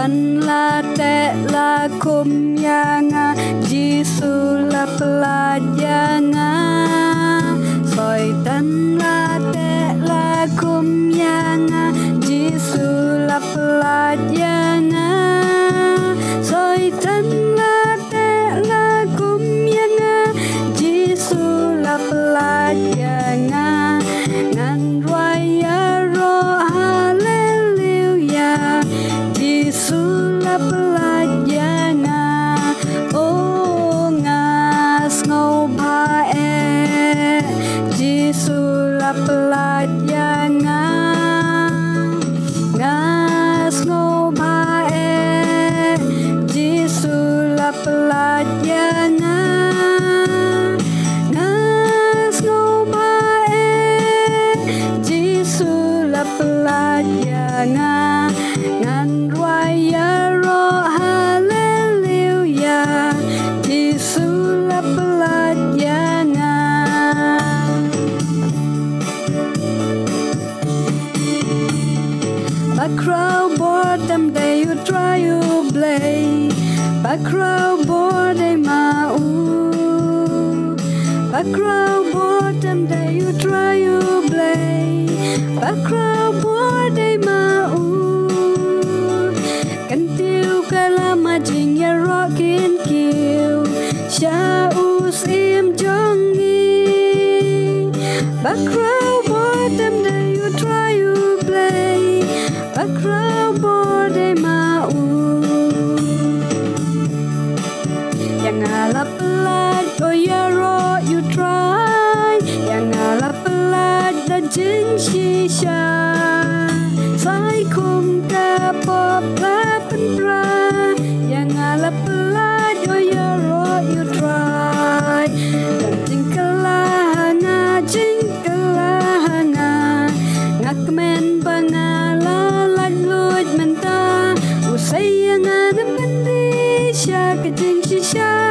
tan la te la kum yanga Jisu la pelat yanga Soi tan la te la kum yanga Jisu la pelat yanga Soi tan la te la kum yanga Jisu la pelat yanga Ngan raya roh haleluya Jisu la pelat yanga Oh ngas ngau bae Jisu la pelat yanga Ngas ngau bae Jisu la pelat yanga Ngas ngau bae Jisu la pelat yanga Ngan raya roh haleluya Jisu la pelat yanga Bakrau bottom day you try you play Bakrau bottom mau Bakrau bottom day you try you play Bakrau bottom mau Kan tiêu ka lama jing ya rockin kill Sha us im jongi Bakrau bottom day you try you play Bakrau bottom mau Yang alap pelat oh ya ro you try Yang alap pelat da jing shisha Sai kum ka pop la pen pra Yang alap pelat oh ya ro you try Dan jing kelahanga Ngak men pangala lut menta Usay yang ada pendi Sya ka jing shisha